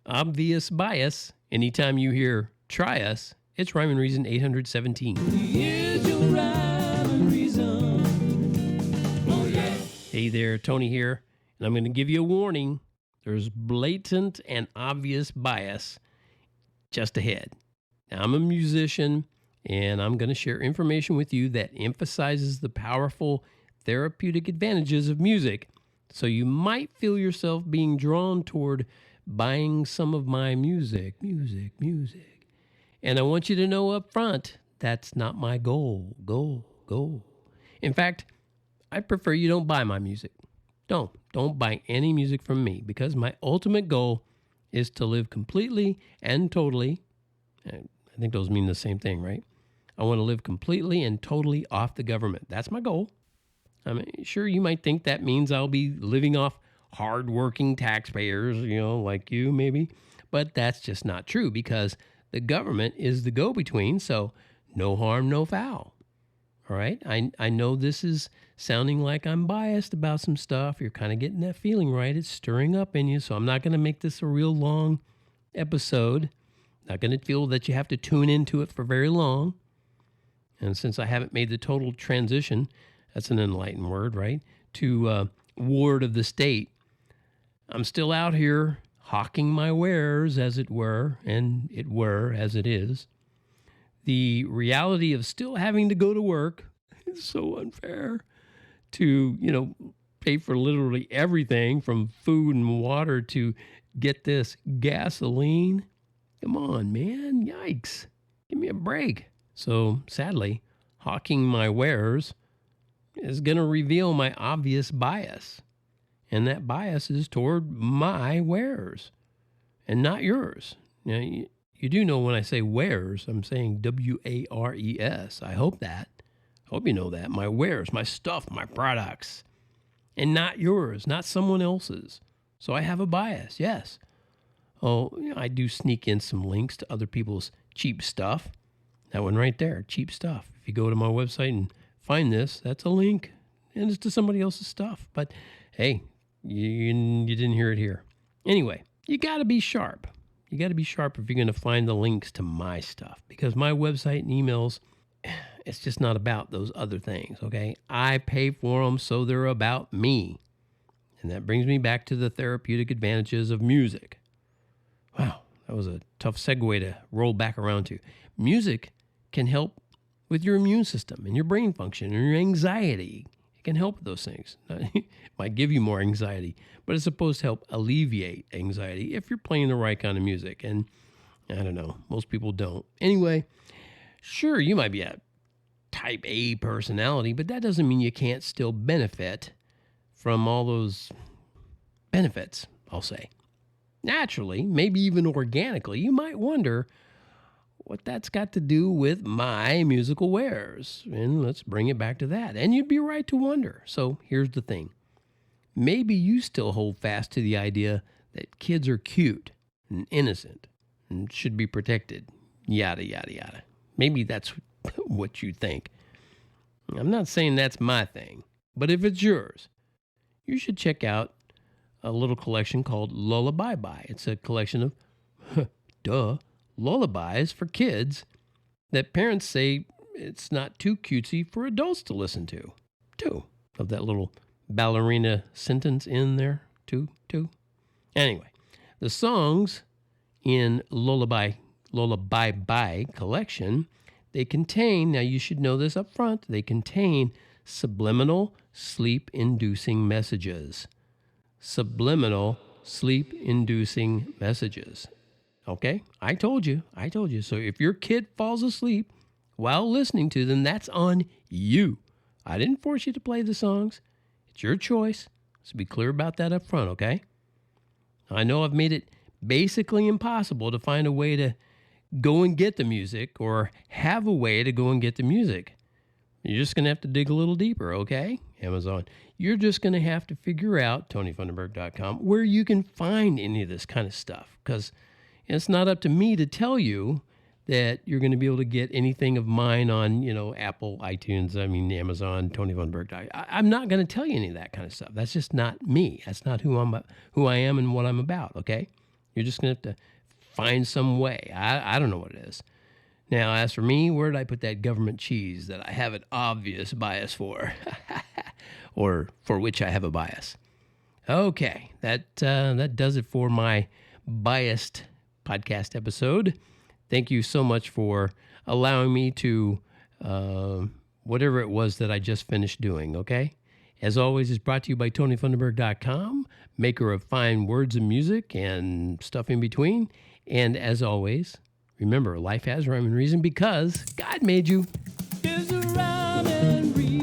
obvious bias. Anytime you hear try us, it's Rhyme and Reason 817. Here's your rhyme and reason. Oh, yeah. Hey there, Tony here, and I'm going to give you a warning. There's blatant and obvious bias just ahead. Now, I'm a musician, and I'm going to share information with you that emphasizes the powerful therapeutic advantages of music. So you might feel yourself being drawn toward buying some of my music. And I want you to know up front, that's not my goal. In fact, I prefer you don't buy my music. Don't buy any music from me, because my ultimate goal is to live completely and totally. I think those mean the same thing, right? I want to live completely and totally off the government. That's my goal. I mean, sure, you might think that means I'll be living off hardworking taxpayers, like you maybe. But that's just not true, because the government is the go-between, so no harm, no foul. All right? I know this is sounding like I'm biased about some stuff. You're kind of getting that feeling, right? It's stirring up in you, so I'm not going to make this a real long episode. Not going to feel that you have to tune into it for very long. And since I haven't made the total transition, that's an enlightened word, right, to ward of the state, I'm still out here hawking my wares, as it were, and it were as it is. The reality of still having to go to work is so unfair to, pay for literally everything from food and water to, get this, gasoline. Come on, man. Yikes. Give me a break. So, sadly, hawking my wares is going to reveal my obvious bias. And that bias is toward my wares and not yours. Now, you do know when I say wares, I'm saying wares. I hope that. I hope you know that. My wares, my stuff, my products. And not yours, not someone else's. So I have a bias, yes. Oh, I do sneak in some links to other people's cheap stuff. That one right there, cheap stuff. If you go to my website and find this, that's a link. And it's to somebody else's stuff. But hey, you didn't hear it here. Anyway, you got to be sharp. You got to be sharp if you're going to find the links to my stuff, because my website and emails, it's just not about those other things, okay? I pay for them, so they're about me. And that brings me back to the therapeutic advantages of music. Wow, that was a tough segue to roll back around to. Music can help with your immune system and your brain function and your anxiety. It can help with those things. It might give you more anxiety, but it's supposed to help alleviate anxiety if you're playing the right kind of music. And I don't know, most people don't. Anyway, sure, you might be a type A personality, but that doesn't mean you can't still benefit from all those benefits, I'll say. Naturally, maybe even organically, you might wonder what that's got to do with my musical wares. And let's bring it back to that. And you'd be right to wonder. So here's the thing. Maybe you still hold fast to the idea that kids are cute and innocent and should be protected. Yada, yada, yada. Maybe that's what you think. I'm not saying that's my thing, but if it's yours, you should check out a little collection called Lullaby Bye. It's a collection of, lullabies for kids that parents say it's not too cutesy for adults to listen to. Too. Of that little ballerina sentence in there. Too. Anyway, the songs in Lullaby Bye collection, they contain, now you should know this up front, they contain subliminal sleep-inducing messages. Subliminal sleep-inducing messages. Okay? I told you. So if your kid falls asleep while listening to them, that's on you. I didn't force you to play the songs. It's your choice. So be clear about that up front, okay? I know I've made it basically impossible to find a way to go and get the music or have a way to go and get the music. You're just going to have to dig a little deeper, okay? Amazon. You're just going to have to figure out, TonyFunderburk.com, where you can find any of this kind of stuff. Because it's not up to me to tell you that you're going to be able to get anything of mine on, Apple, iTunes, Amazon, Tony Funderburk. I'm not going to tell you any of that kind of stuff. That's just not me. That's not who I am and what I'm about, okay? You're just going to have to find some way. I don't know what it is. Now, as for me, where did I put that government cheese that I have an obvious bias for? Or for which I have a bias? Okay, that does it for my biased podcast episode. Thank you so much for allowing me to whatever it was that I just finished doing, okay? As always, it's brought to you by TonyFunderburk.com, maker of fine words and music and stuff in between. And as always, remember, life has rhyme and reason because God made you. There's a rhyme and reason.